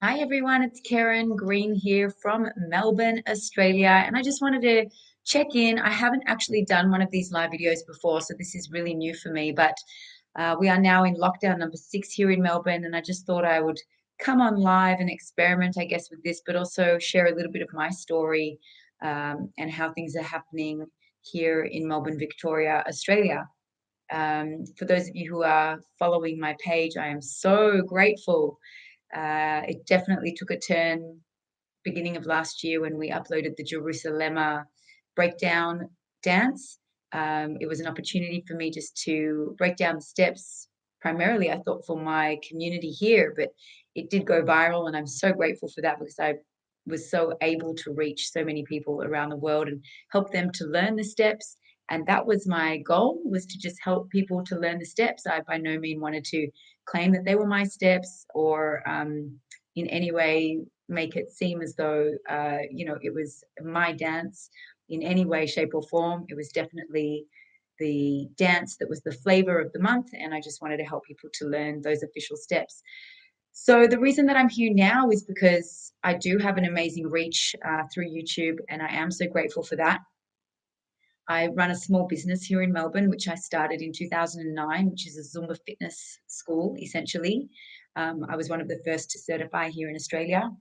Hi everyone, it's Karen Green here from Melbourne, Australia, and I just wanted to check in. I haven't actually done one of these live videos before, so this is really new for me, but we are now in lockdown number 6 here in Melbourne, and I just thought I would come on live and experiment, I guess, with this, but also share a little bit of my story and how things are happening here in Melbourne, Victoria, Australia. For those of you who are following my page, I am so grateful. It definitely took a turn beginning of last year when we uploaded the Jerusalem breakdown dance. It was an opportunity for me just to break down the steps, primarily, I thought, for my community here, but it did go viral, and I'm so grateful for that because I was so able to reach so many people around the world and help them to learn the steps. And that was my goal, was to just help people to learn the steps. I by no means wanted to claim that they were my steps or in any way make it seem as though it was my dance in any way, shape, or form. It was definitely the dance that was the flavor of the month, and I just wanted to help people to learn those official steps. So the reason that I'm here now is because I do have an amazing reach through YouTube, and I am so grateful for that. I run a small business here in Melbourne, which I started in 2009, which is a Zumba fitness school, essentially. I was one of the first to certify here in Australia,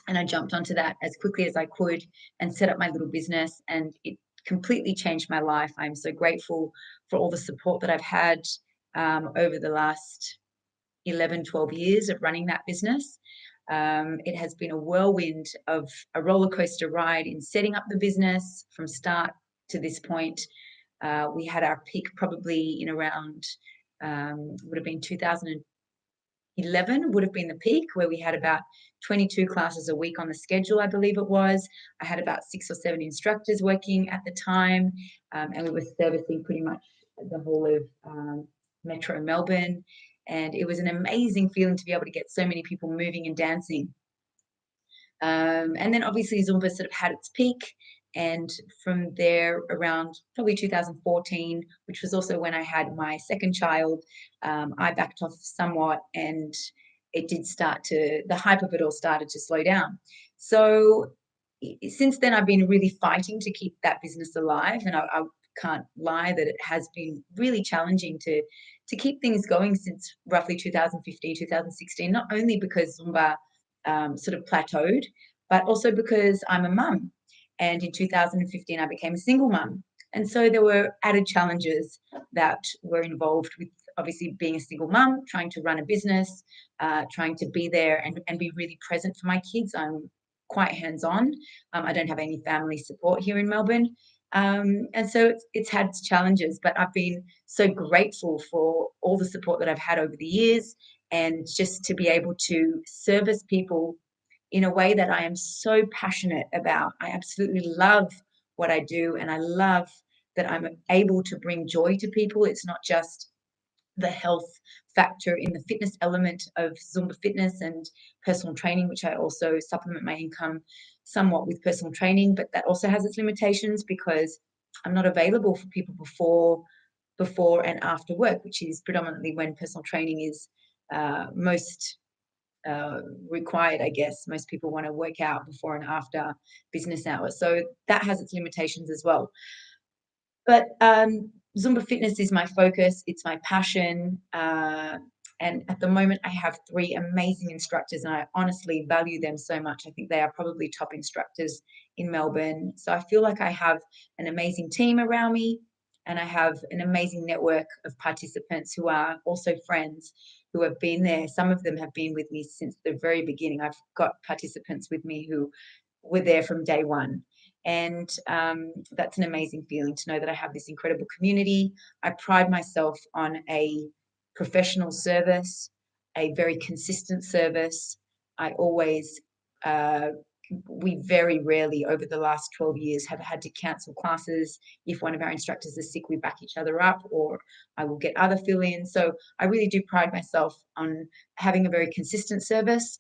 and I jumped onto that as quickly as I could and set up my little business, and it completely changed my life. I'm so grateful for all the support that I've had over the last 11, 12 years of running that business. It has been a whirlwind of a roller coaster ride in setting up the business from start to this point. We had our peak probably in around, would have been 2011 would have been the peak, where we had about 22 classes a week on the schedule, I believe it was. I had about 6 or 7 instructors working at the time, and we were servicing pretty much the whole of Metro Melbourne. And it was an amazing feeling to be able to get so many people moving and dancing. And then obviously Zumba sort of had its peak. And from there, around probably 2014, which was also when I had my second child, I backed off somewhat, and it did start to, the hype of it all started to slow down. So since then, I've been really fighting to keep that business alive. And I can't lie that it has been really challenging to keep things going since roughly 2015, 2016, not only because Zumba sort of plateaued, but also because I'm a mum. And in 2015, I became a single mum. And so there were added challenges that were involved with obviously being a single mum, trying to run a business, trying to be there and be really present for my kids. I'm quite hands on. I don't have any family support here in Melbourne. And so it's had its challenges, but I've been so grateful for all the support that I've had over the years, and just to be able to service people in a way that I am so passionate about. I absolutely love what I do, and I love that I'm able to bring joy to people. It's not just the health factor in the fitness element of Zumba fitness and personal training, which I also supplement my income somewhat with personal training, but that also has its limitations because I'm not available for people before and after work, which is predominantly when personal training is most required, I guess. Most people want to work out before and after business hours. So that has its limitations as well. But Zumba fitness is my focus. It's my passion. And at the moment, I have 3 amazing instructors, and I honestly value them so much. I think they are probably top instructors in Melbourne. So I feel like I have an amazing team around me, and I have an amazing network of participants who are also friends who have been there. Some of them have been with me since the very beginning. I've got participants with me who were there from day one. And that's an amazing feeling to know that I have this incredible community. I pride myself on a professional service, a very consistent service. I always, we very rarely over the last 12 years have had to cancel classes. If one of our instructors is sick, we back each other up, or I will get other fill-ins. So I really do pride myself on having a very consistent service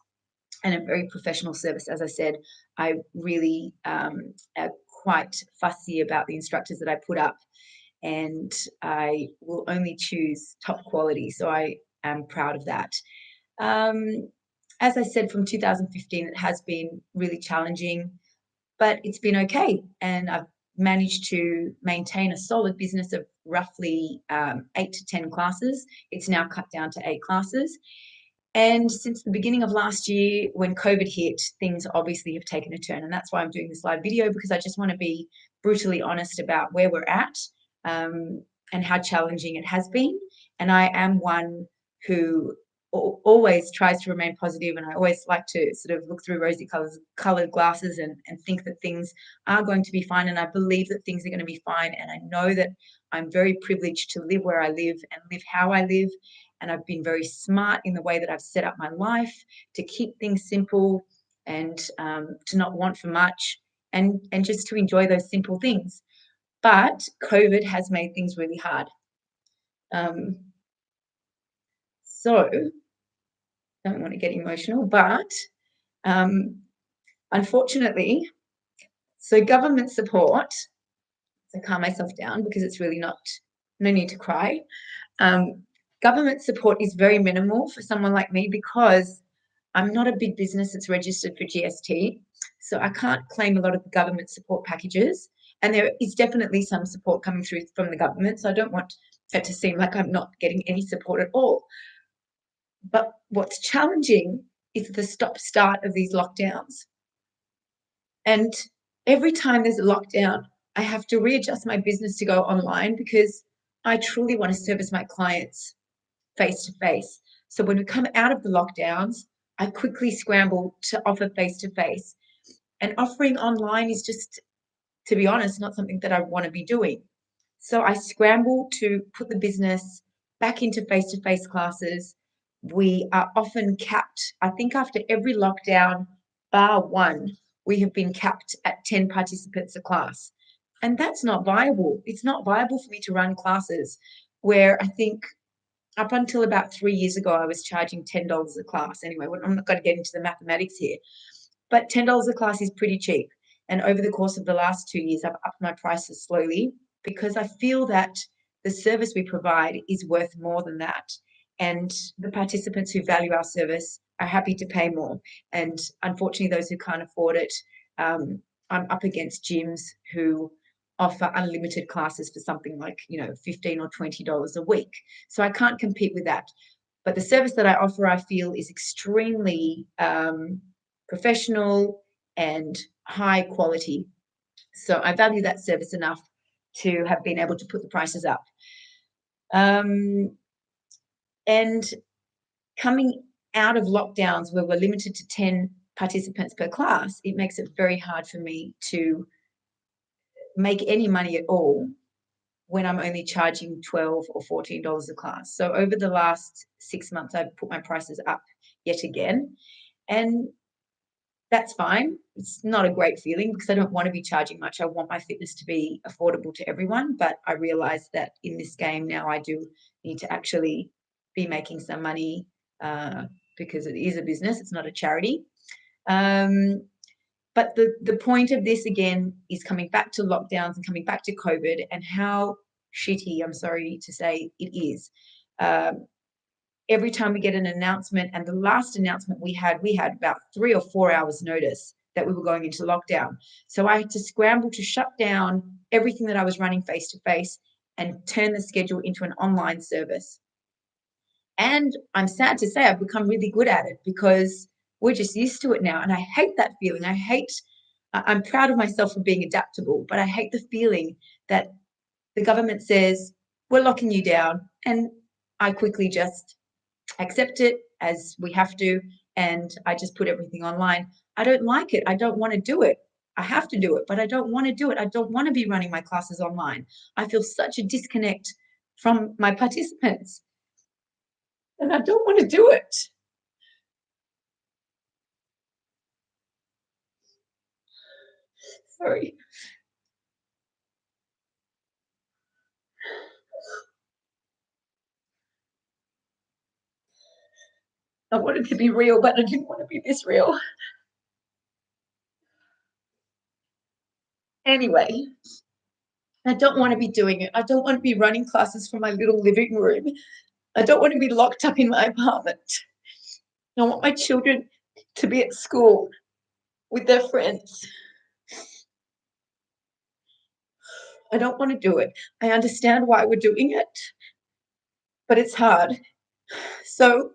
and a very professional service. As I said, I really am quite fussy about the instructors that I put up, and I will only choose top quality. So I am proud of that. Um, as I said, from 2015, it has been really challenging, but it's been okay. And I've managed to maintain a solid business of roughly 8 to 10 classes. It's now cut down to 8 classes. And since the beginning of last year, when COVID hit, things obviously have taken a turn. And that's why I'm doing this live video, because I just want to be brutally honest about where we're at, and how challenging it has been. And I am one who always tries to remain positive, and I always like to sort of look through rosy colored glasses and think that things are going to be fine. And I believe that things are going to be fine. And I know that I'm very privileged to live where I live and live how I live. And I've been very smart in the way that I've set up my life to keep things simple, and to not want for much, and just to enjoy those simple things. But COVID has made things really hard. So don't want to get emotional, but unfortunately, so government support, to calm myself down because it's really not, no need to cry. Government support is very minimal for someone like me because I'm not a big business that's registered for GST, so I can't claim a lot of the government support packages. And there is definitely some support coming through from the government, so I don't want it to seem like I'm not getting any support at all. But what's challenging is the stop-start of these lockdowns. And every time there's a lockdown, I have to readjust my business to go online because I truly want to service my clients face to face. So when we come out of the lockdowns, I quickly scramble to offer face to face. And offering online is just, to be honest, not something that I want to be doing. So I scramble to put the business back into face to face classes. We are often capped. I think after every lockdown, bar one, we have been capped at 10 participants a class. And that's not viable. It's not viable for me to run classes where I think up until about 3 years ago, I was charging $10 a class. Anyway, I'm not going to get into the mathematics here, but $10 a class is pretty cheap. And over the course of the last 2 years, I've upped my prices slowly because I feel that the service we provide is worth more than that. And the participants who value our service are happy to pay more. And unfortunately, those who can't afford it, I'm up against gyms who offer unlimited classes for something like, $15 or $20 a week. So I can't compete with that. But the service that I offer, I feel, is extremely professional and high quality. So I value that service enough to have been able to put the prices up. And coming out of lockdowns where we're limited to 10 participants per class, it makes it very hard for me to make any money at all when I'm only charging $12 or $14 a class. So over the last 6 months, I've put my prices up yet again. And that's fine. It's not a great feeling because I don't want to be charging much. I want my fitness to be affordable to everyone. But I realize that in this game now, I do need to actually be making some money, because it is a business. It's not a charity. But the point of this, again, is coming back to lockdowns and coming back to COVID and how shitty, I'm sorry to say, it is. Every time we get an announcement, and the last announcement we had about 3 or 4 hours notice that we were going into lockdown. So I had to scramble to shut down everything that I was running face to face and turn the schedule into an online service. And I'm sad to say I've become really good at it because we're just used to it now. And I hate that feeling. I'm proud of myself for being adaptable, but I hate the feeling that the government says, we're locking you down. And I quickly just accept it as we have to, and I just put everything online. I don't like it. I don't want to do it. I have to do it, but I don't want to do it. I don't want to be running my classes online. I feel such a disconnect from my participants, and I don't want to do it. Sorry. I wanted to be real, but I didn't want to be this real. Anyway, I don't want to be doing it. I don't want to be running classes from my little living room. I don't want to be locked up in my apartment. I want my children to be at school with their friends. I don't want to do it. I understand why we're doing it, but it's hard. So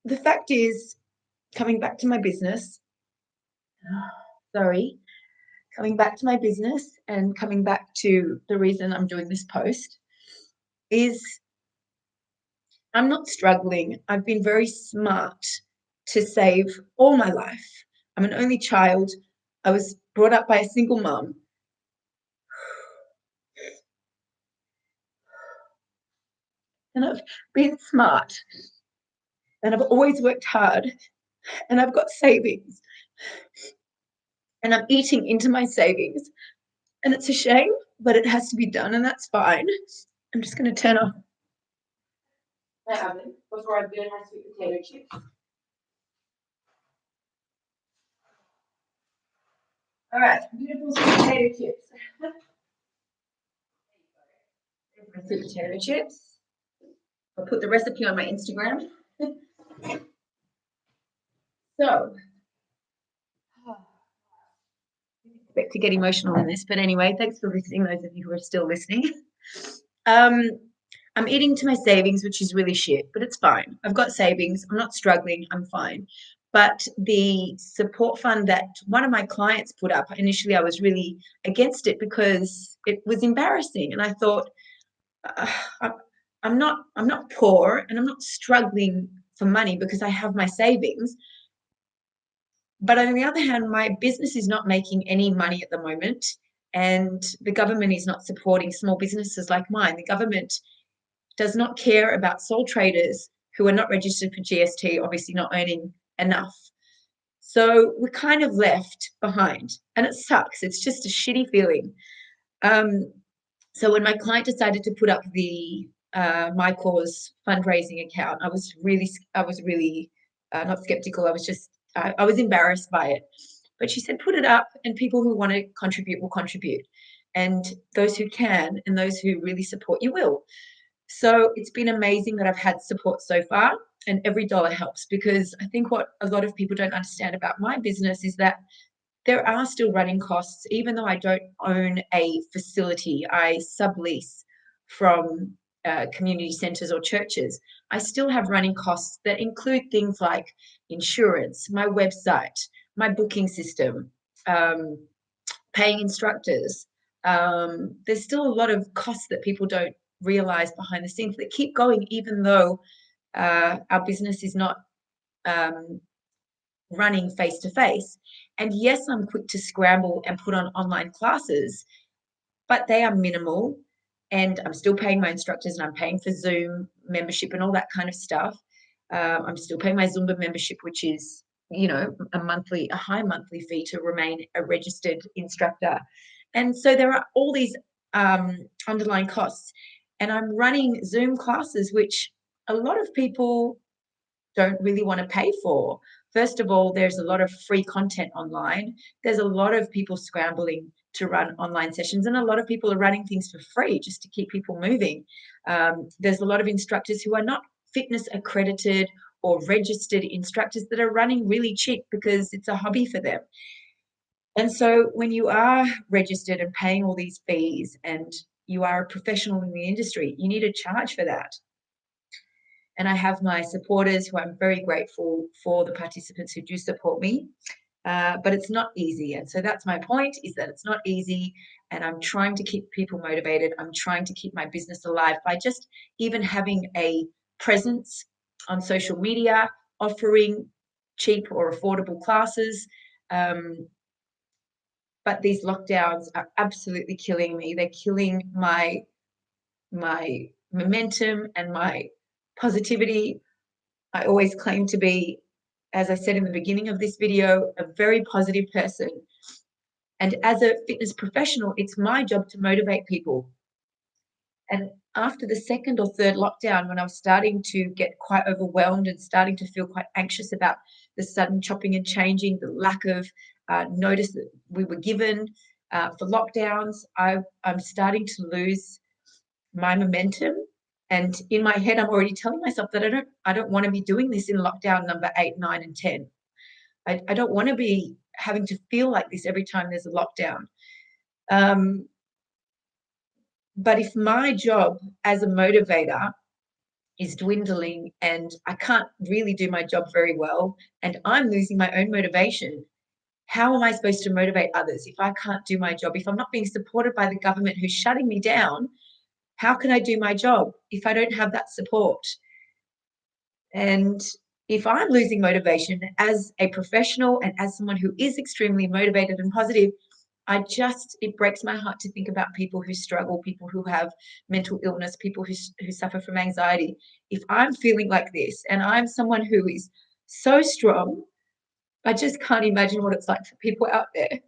the fact is, coming back to my business, sorry, coming back to my business and coming back to the reason I'm doing this post is I'm not struggling. I've been very smart to save all my life. I'm an only child. I was brought up by a single mum. And I've been smart and I've always worked hard and I've got savings and I'm eating into my savings. And it's a shame, but it has to be done and that's fine. I'm just going to turn off my oven before I burn my sweet potato chips. All right, beautiful sweet potato chips. My sweet potato chips. I'll put the recipe on my Instagram. So, expect to get emotional in this, but anyway, thanks for listening, those of you who are still listening. Um, I'm eating to my savings, which is really shit, but it's fine. I've got savings. I'm not struggling. I'm fine. But the support fund that one of my clients put up, initially I was really against it because it was embarrassing. And I thought, uh, I'm not poor and I'm not struggling for money because I have my savings. But on the other hand, my business is not making any money at the moment, and the government is not supporting small businesses like mine. The government does not care about sole traders who are not registered for GST, obviously not earning enough. So we're kind of left behind, and it sucks. It's just a shitty feeling. Um, so when my client decided to put up the My Cause fundraising account, I was really not skeptical. I was embarrassed by it. But she said, put it up, and people who want to contribute will contribute, and those who can and those who really support you will. So it's been amazing that I've had support so far, and every dollar helps because I think what a lot of people don't understand about my business is that there are still running costs, even though I don't own a facility. I sublease from community centres or churches. I still have running costs that include things like insurance, my website, my booking system, um, paying instructors. There's still a lot of costs that people don't realize behind the scenes that keep going, even though our business is not um, running face to face. And yes, I'm quick to scramble and put on online classes, but they are minimal. And I'm still paying my instructors and I'm paying for Zoom membership and all that kind of stuff. I'm still paying my Zumba membership, which is, a high monthly fee to remain a registered instructor. And so there are all these underlying costs. And I'm running Zoom classes, which a lot of people don't really want to pay for. First of all, there's a lot of free content online. There's a lot of people scrambling to run online sessions, and a lot of people are running things for free just to keep people moving. There's a lot of instructors who are not fitness accredited or registered instructors that are running really cheap because it's a hobby for them. And so when you are registered and paying all these fees and you are a professional in the industry, you need to charge for that. And I have my supporters who I'm very grateful for, the participants who do support me. But it's not easy. And so that's my point, is that it's not easy. And I'm trying to keep people motivated. I'm trying to keep my business alive by just even having a presence on social media, offering cheap or affordable classes. But these lockdowns are absolutely killing me. They're killing my momentum and my positivity. I always claim to be, as I said in the beginning of this video, a very positive person. And as a fitness professional, it's my job to motivate people. And after the second or third lockdown, when I was starting to get quite overwhelmed and starting to feel quite anxious about the sudden chopping and changing, the lack of notice that we were given for lockdowns, I'm starting to lose my momentum And in my head, I'm already telling myself that I don't want to be doing this in lockdown number 8, 9, and 10. I don't want to be having to feel like this every time there's a lockdown. Um, but if my job as a motivator is dwindling and I can't really do my job very well and I'm losing my own motivation, how am I supposed to motivate others if I can't do my job? If I'm not being supported by the government who's shutting me down, how can I do my job if I don't have that support? And if I'm losing motivation as a professional and as someone who is extremely motivated and positive, it breaks my heart to think about people who struggle, people who have mental illness, people who suffer from anxiety. If I'm feeling like this and I'm someone who is so strong, I just can't imagine what it's like for people out there.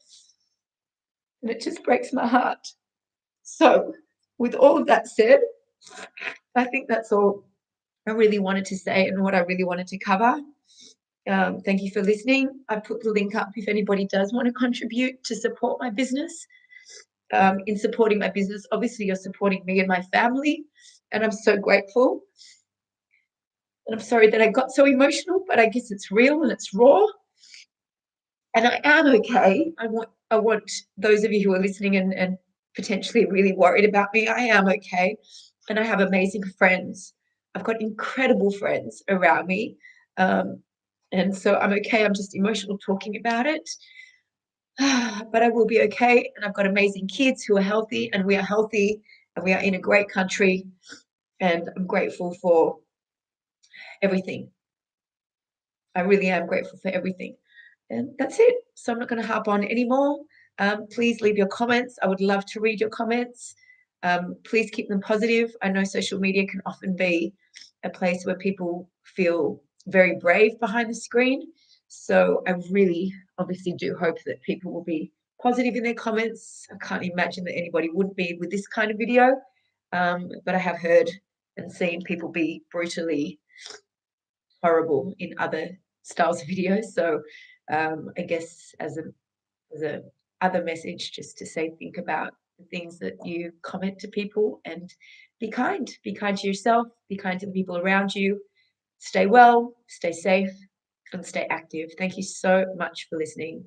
And it just breaks my heart. So, with all of that said, I think that's all I really wanted to say and what I really wanted to cover. Thank you for listening. I put the link up if anybody does want to contribute to support my business. In supporting my business, obviously you're supporting me and my family, and I'm so grateful. And I'm sorry that I got so emotional, but I guess it's real and it's raw. And I am okay. I want those of you who are listening and potentially really worried about me, I am okay. And I have amazing friends. I've got incredible friends around me. Um, and so I'm okay. I'm just emotional talking about it. But I will be okay. And I've got amazing kids who are healthy, and we are healthy, and we are in a great country. And I'm grateful for everything. I really am grateful for everything. And that's it. So I'm not going to harp on anymore. Please leave your comments. I would love to read your comments. Please keep them positive. I know social media can often be a place where people feel very brave behind the screen. So I really obviously do hope that people will be positive in their comments. I can't imagine that anybody would be with this kind of video. But I have heard and seen people be brutally horrible in other styles of videos. So I guess as a other message, just to say, think about the things that you comment to people and be kind. Be kind to yourself, be kind to the people around you. Stay well, stay safe, and stay active. Thank you so much for listening.